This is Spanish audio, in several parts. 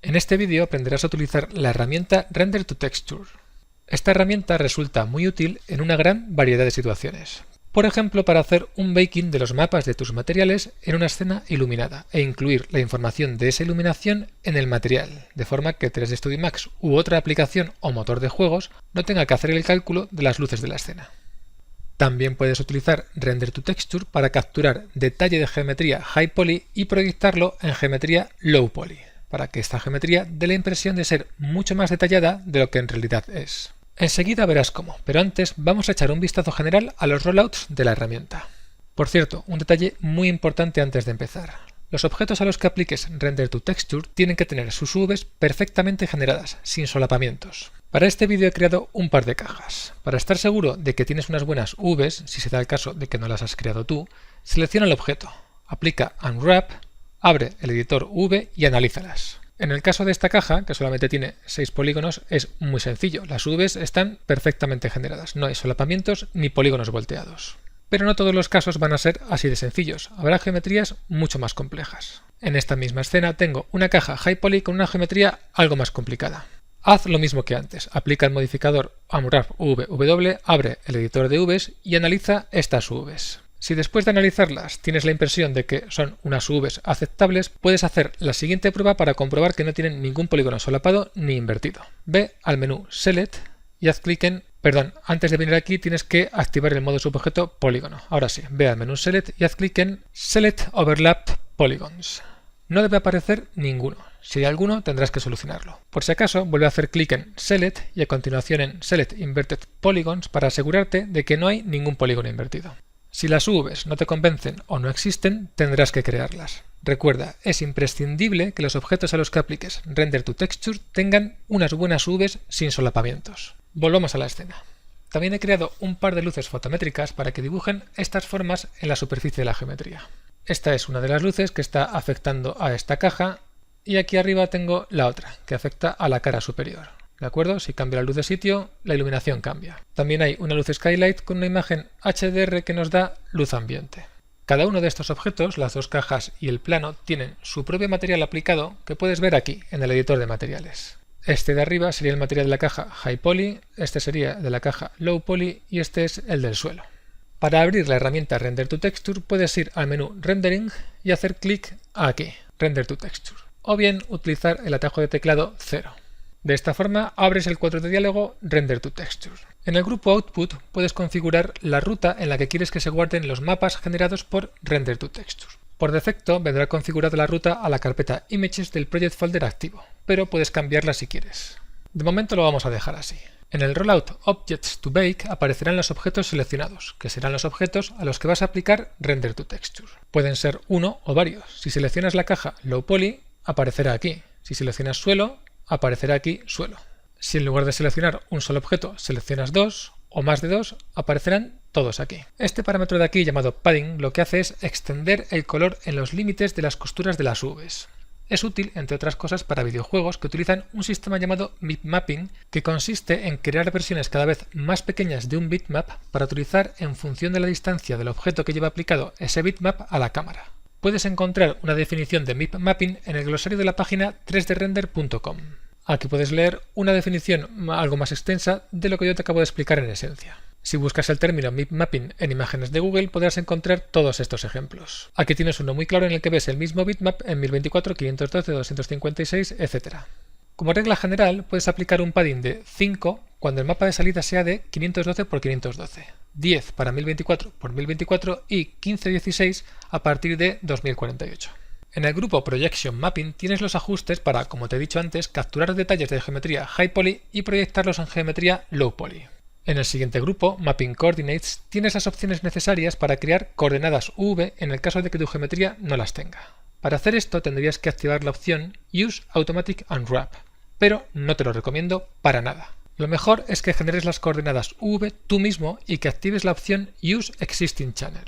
En este vídeo aprenderás a utilizar la herramienta Render to Texture. Esta herramienta resulta muy útil en una gran variedad de situaciones. Por ejemplo, para hacer un baking de los mapas de tus materiales en una escena iluminada e incluir la información de esa iluminación en el material, de forma que 3D Studio Max u otra aplicación o motor de juegos no tenga que hacer el cálculo de las luces de la escena. También puedes utilizar Render to Texture para capturar detalle de geometría High Poly y proyectarlo en geometría Low Poly, para que esta geometría dé la impresión de ser mucho más detallada de lo que en realidad es. Enseguida verás cómo, pero antes vamos a echar un vistazo general a los rollouts de la herramienta. Por cierto, un detalle muy importante antes de empezar. Los objetos a los que apliques Render to Texture tienen que tener sus UVs perfectamente generadas, sin solapamientos. Para este vídeo he creado un par de cajas. Para estar seguro de que tienes unas buenas UVs, si se da el caso de que no las has creado tú, selecciona el objeto, aplica Unwrap, abre el editor UV y analízalas. En el caso de esta caja, que solamente tiene 6 polígonos, es muy sencillo. Las UVs están perfectamente generadas, no hay solapamientos ni polígonos volteados. Pero no todos los casos van a ser así de sencillos, habrá geometrías mucho más complejas. En esta misma escena tengo una caja High Poly con una geometría algo más complicada. Haz lo mismo que antes, aplica el modificador Unwrap UV, abre el editor de UVs y analiza estas UVs. Si después de analizarlas tienes la impresión de que son unas UVs aceptables, puedes hacer la siguiente prueba para comprobar que no tienen ningún polígono solapado ni invertido. Ve al menú Select y haz clic en... antes de venir aquí tienes que activar el modo subobjeto polígono. Ahora sí, ve al menú Select y haz clic en Select Overlapped Polygons. No debe aparecer ninguno. Si hay alguno, tendrás que solucionarlo. Por si acaso, vuelve a hacer clic en Select y a continuación en Select Inverted Polygons para asegurarte de que no hay ningún polígono invertido. Si las UVs no te convencen o no existen, tendrás que crearlas. Recuerda, es imprescindible que los objetos a los que apliques Render to Texture tengan unas buenas UVs sin solapamientos. Volvamos a la escena. También he creado un par de luces fotométricas para que dibujen estas formas en la superficie de la geometría. Esta es una de las luces que está afectando a esta caja y aquí arriba tengo la otra, que afecta a la cara superior. ¿De acuerdo? Si cambia la luz de sitio, la iluminación cambia. También hay una luz Skylight con una imagen HDR que nos da luz ambiente. Cada uno de estos objetos, las dos cajas y el plano, tienen su propio material aplicado que puedes ver aquí, en el editor de materiales. Este de arriba sería el material de la caja High Poly, este sería de la caja Low Poly y este es el del suelo. Para abrir la herramienta Render to Texture puedes ir al menú Rendering y hacer clic aquí, Render to Texture, o bien utilizar el atajo de teclado 0. De esta forma abres el cuadro de diálogo Render to Texture. En el grupo Output puedes configurar la ruta en la que quieres que se guarden los mapas generados por Render to Texture. Por defecto vendrá configurada la ruta a la carpeta Images del Project Folder activo, pero puedes cambiarla si quieres. De momento lo vamos a dejar así. En el rollout Objects to Bake aparecerán los objetos seleccionados, que serán los objetos a los que vas a aplicar Render to Texture. Pueden ser uno o varios. Si seleccionas la caja Low Poly, aparecerá aquí. Si seleccionas suelo, aparecerá aquí suelo. Si en lugar de seleccionar un solo objeto seleccionas dos o más de dos, aparecerán todos aquí. Este parámetro de aquí llamado padding lo que hace es extender el color en los límites de las costuras de las UVs. Es útil, entre otras cosas, para videojuegos que utilizan un sistema llamado bitmapping que consiste en crear versiones cada vez más pequeñas de un bitmap para utilizar en función de la distancia del objeto que lleva aplicado ese bitmap a la cámara. Puedes encontrar una definición de bitmapping en el glosario de la página 3drrender.com. Aquí puedes leer una definición algo más extensa de lo que yo te acabo de explicar en esencia. Si buscas el término bitmapping en imágenes de Google podrás encontrar todos estos ejemplos. Aquí tienes uno muy claro en el que ves el mismo bitmap en 1024, 512, 256, etc. Como regla general puedes aplicar un padding de 5 cuando el mapa de salida sea de 512 x 512, 10 para 1024 x 1024 y 1516 a partir de 2048. En el grupo Projection Mapping tienes los ajustes para, como te he dicho antes, capturar detalles de geometría High Poly y proyectarlos en geometría Low Poly. En el siguiente grupo, Mapping Coordinates, tienes las opciones necesarias para crear coordenadas UV en el caso de que tu geometría no las tenga. Para hacer esto tendrías que activar la opción Use Automatic Unwrap, pero no te lo recomiendo para nada. Lo mejor es que generes las coordenadas UV tú mismo y que actives la opción Use Existing Channel.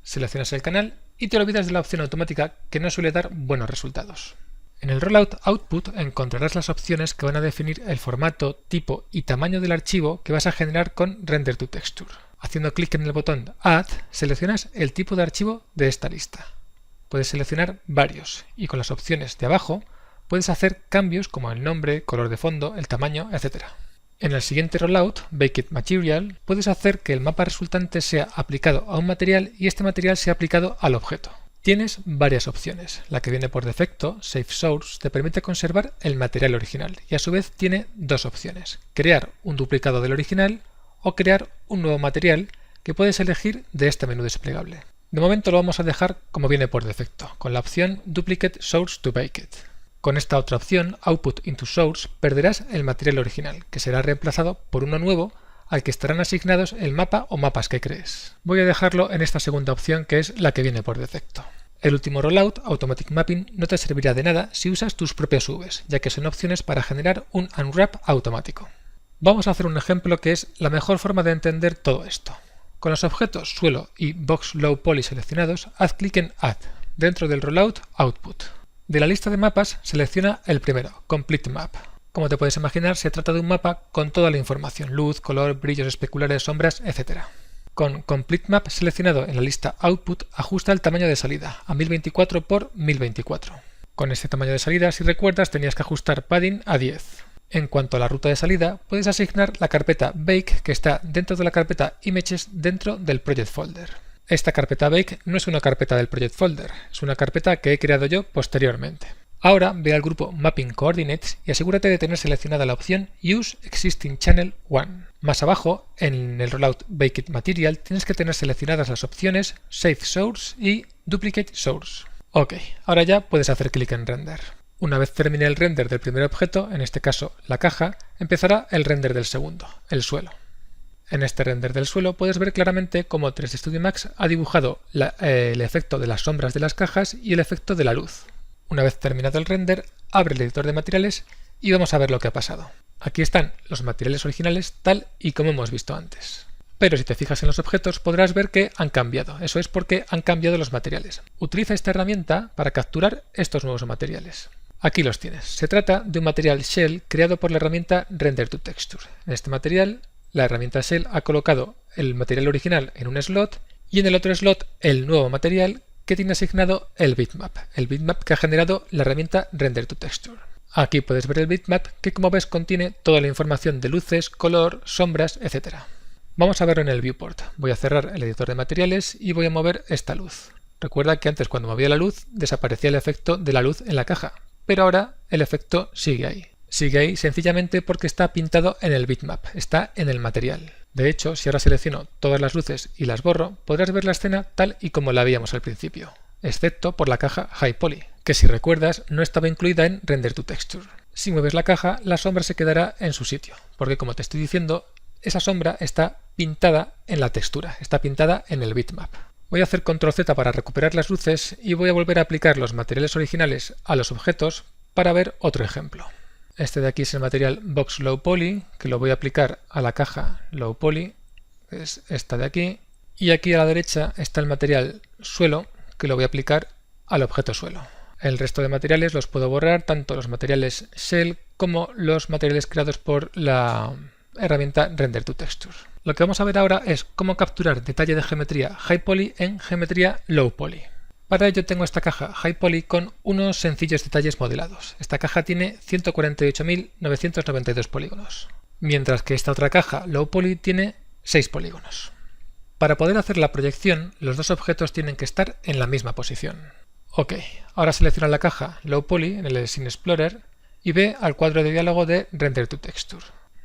Seleccionas el canal y te olvidas de la opción automática que no suele dar buenos resultados. En el Rollout Output encontrarás las opciones que van a definir el formato, tipo y tamaño del archivo que vas a generar con Render to Texture. Haciendo clic en el botón Add, seleccionas el tipo de archivo de esta lista. Puedes seleccionar varios y con las opciones de abajo puedes hacer cambios como el nombre, color de fondo, el tamaño, etc. En el siguiente rollout, Baked Material, puedes hacer que el mapa resultante sea aplicado a un material y este material sea aplicado al objeto. Tienes varias opciones. La que viene por defecto, Save Source, te permite conservar el material original y a su vez tiene dos opciones: crear un duplicado del original o crear un nuevo material que puedes elegir de este menú desplegable. De momento lo vamos a dejar como viene por defecto, con la opción Duplicate Source to Baked. Con esta otra opción, Output into Source, perderás el material original, que será reemplazado por uno nuevo al que estarán asignados el mapa o mapas que crees. Voy a dejarlo en esta segunda opción, que es la que viene por defecto. El último rollout, Automatic Mapping, no te servirá de nada si usas tus propias UVs, ya que son opciones para generar un unwrap automático. Vamos a hacer un ejemplo que es la mejor forma de entender todo esto. Con los objetos suelo y box low poly seleccionados, haz clic en Add, dentro del rollout Output. De la lista de mapas, selecciona el primero, Complete Map. Como te puedes imaginar, se trata de un mapa con toda la información: luz, color, brillos especulares, sombras, etc. Con Complete Map seleccionado en la lista Output, ajusta el tamaño de salida a 1024 x 1024. Con este tamaño de salida, si recuerdas, tenías que ajustar padding a 10. En cuanto a la ruta de salida, puedes asignar la carpeta Bake que está dentro de la carpeta Images dentro del Project Folder. Esta carpeta Bake no es una carpeta del Project Folder, es una carpeta que he creado yo posteriormente. Ahora ve al grupo Mapping Coordinates y asegúrate de tener seleccionada la opción Use Existing Channel 1. Más abajo, en el rollout Baked Material, tienes que tener seleccionadas las opciones Save Source y Duplicate Source. Ok, ahora ya puedes hacer clic en Render. Una vez termine el render del primer objeto, en este caso la caja, empezará el render del segundo, el suelo. En este render del suelo puedes ver claramente cómo 3D Studio Max ha dibujado el efecto de las sombras de las cajas y el efecto de la luz. Una vez terminado el render, abre el editor de materiales y vamos a ver lo que ha pasado. Aquí están los materiales originales tal y como hemos visto antes. Pero si te fijas en los objetos podrás ver que han cambiado. Eso es porque han cambiado los materiales. Utiliza esta herramienta para capturar estos nuevos materiales. Aquí los tienes. Se trata de un material Shell creado por la herramienta Render to Texture. En este material, la herramienta Shell ha colocado el material original en un slot y en el otro slot el nuevo material que tiene asignado el bitmap que ha generado la herramienta Render to Texture. Aquí puedes ver el bitmap que, como ves, contiene toda la información de luces, color, sombras, etc. Vamos a verlo en el viewport. Voy a cerrar el editor de materiales y voy a mover esta luz. Recuerda que antes, cuando movía la luz, desaparecía el efecto de la luz en la caja, pero ahora el efecto sigue ahí. Sigue ahí sencillamente porque está pintado en el bitmap, está en el material. De hecho, si ahora selecciono todas las luces y las borro, podrás ver la escena tal y como la veíamos al principio, excepto por la caja High Poly, que si recuerdas no estaba incluida en Render to Texture. Si mueves la caja, la sombra se quedará en su sitio, porque como te estoy diciendo, esa sombra está pintada en la textura, está pintada en el bitmap. Voy a hacer Control Z para recuperar las luces y voy a volver a aplicar los materiales originales a los objetos para ver otro ejemplo. Este de aquí es el material Box Low Poly, que lo voy a aplicar a la caja Low Poly, que es esta de aquí. Y aquí a la derecha está el material Suelo, que lo voy a aplicar al objeto Suelo. El resto de materiales los puedo borrar, tanto los materiales Shell como los materiales creados por la herramienta Render to Texture. Lo que vamos a ver ahora es cómo capturar detalle de geometría High Poly en geometría Low Poly. Para ello tengo esta caja High Poly con unos sencillos detalles modelados. Esta caja tiene 148.992 polígonos, mientras que esta otra caja Low Poly tiene 6 polígonos. Para poder hacer la proyección, los dos objetos tienen que estar en la misma posición. Ok, ahora selecciona la caja Low Poly en el Scene Explorer y ve al cuadro de diálogo de Render to Texture.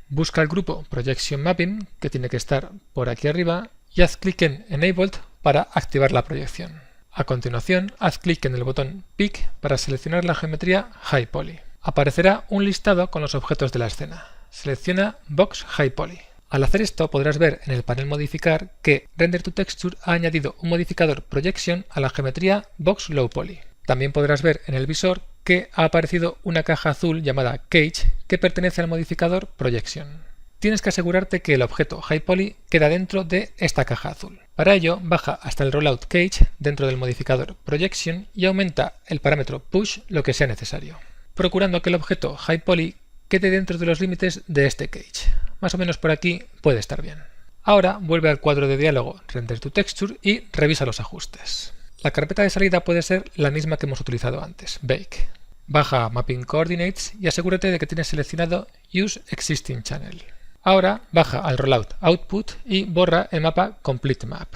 Busca el grupo Projection Mapping, que tiene que estar por aquí arriba, y haz clic en Enabled para activar la proyección. A continuación, haz clic en el botón Pick para seleccionar la geometría High Poly. Aparecerá un listado con los objetos de la escena. Selecciona Box High Poly. Al hacer esto podrás ver en el panel Modificar que Render to Texture ha añadido un modificador Projection a la geometría Box Low Poly. También podrás ver en el visor que ha aparecido una caja azul llamada Cage que pertenece al modificador Projection. Tienes que asegurarte que el objeto High Poly queda dentro de esta caja azul. Para ello, baja hasta el rollout Cage dentro del modificador Projection y aumenta el parámetro Push lo que sea necesario, procurando que el objeto High Poly quede dentro de los límites de este Cage. Más o menos por aquí puede estar bien. Ahora vuelve al cuadro de diálogo Render to Texture y revisa los ajustes. La carpeta de salida puede ser la misma que hemos utilizado antes, Bake. Baja Mapping Coordinates y asegúrate de que tienes seleccionado Use Existing Channel. Ahora baja al Rollout Output y borra el mapa Complete Map.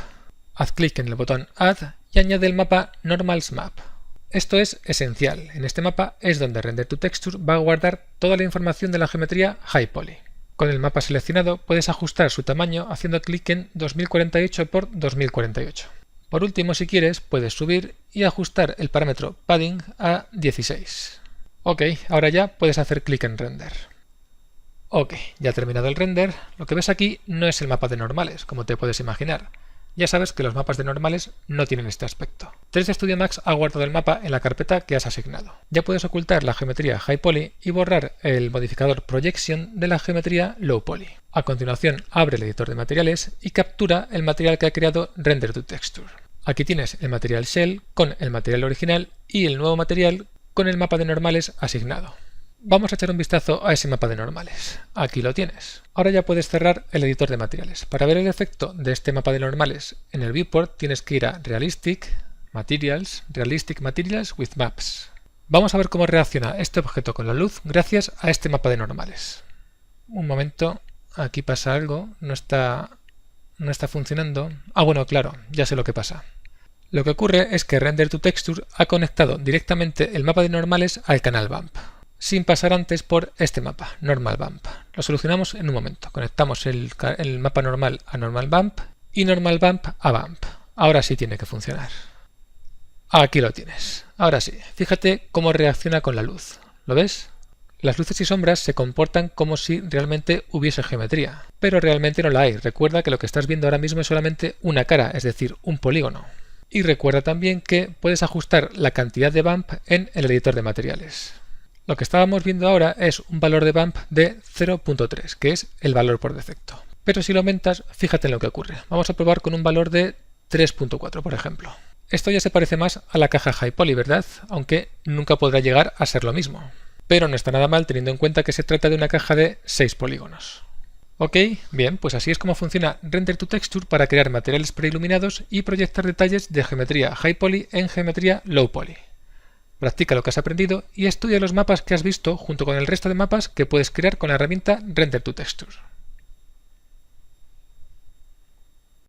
Haz clic en el botón Add y añade el mapa Normals Map. Esto es esencial. En este mapa es donde Render to Texture va a guardar toda la información de la geometría High Poly. Con el mapa seleccionado puedes ajustar su tamaño haciendo clic en 2048 x 2048. Por último, si quieres, puedes subir y ajustar el parámetro Padding a 16. Ok, ahora ya puedes hacer clic en Render. Ok, ya ha terminado el render. Lo que ves aquí no es el mapa de normales, como te puedes imaginar. Ya sabes que los mapas de normales no tienen este aspecto. 3D Studio Max ha guardado el mapa en la carpeta que has asignado. Ya puedes ocultar la geometría High Poly y borrar el modificador Projection de la geometría Low Poly. A continuación, abre el editor de materiales y captura el material que ha creado Render to Texture. Aquí tienes el material Shell con el material original y el nuevo material con el mapa de normales asignado. Vamos a echar un vistazo a ese mapa de normales. Aquí lo tienes. Ahora ya puedes cerrar el editor de materiales. Para ver el efecto de este mapa de normales en el viewport tienes que ir a Realistic Materials with Maps. Vamos a ver cómo reacciona este objeto con la luz gracias a este mapa de normales. Un momento, aquí pasa algo, no está funcionando. Ah, bueno, claro, ya sé lo que pasa. Lo que ocurre es que Render to Texture ha conectado directamente el mapa de normales al canal Bump, sin pasar antes por este mapa, Normal Bump. Lo solucionamos en un momento. Conectamos el mapa normal a Normal Bump y Normal Bump a Bump. Ahora sí tiene que funcionar. Aquí lo tienes. Ahora sí, fíjate cómo reacciona con la luz. ¿Lo ves? Las luces y sombras se comportan como si realmente hubiese geometría, pero realmente no la hay. Recuerda que lo que estás viendo ahora mismo es solamente una cara, es decir, un polígono. Y recuerda también que puedes ajustar la cantidad de bump en el editor de materiales. Lo que estábamos viendo ahora es un valor de bump de 0.3, que es el valor por defecto. Pero si lo aumentas, fíjate en lo que ocurre. Vamos a probar con un valor de 3.4, por ejemplo. Esto ya se parece más a la caja High Poly, ¿verdad? Aunque nunca podrá llegar a ser lo mismo. Pero no está nada mal teniendo en cuenta que se trata de una caja de 6 polígonos. Ok, bien, pues así es como funciona Render to Texture para crear materiales preiluminados y proyectar detalles de geometría High Poly en geometría Low Poly. Practica lo que has aprendido y estudia los mapas que has visto junto con el resto de mapas que puedes crear con la herramienta Render to Texture.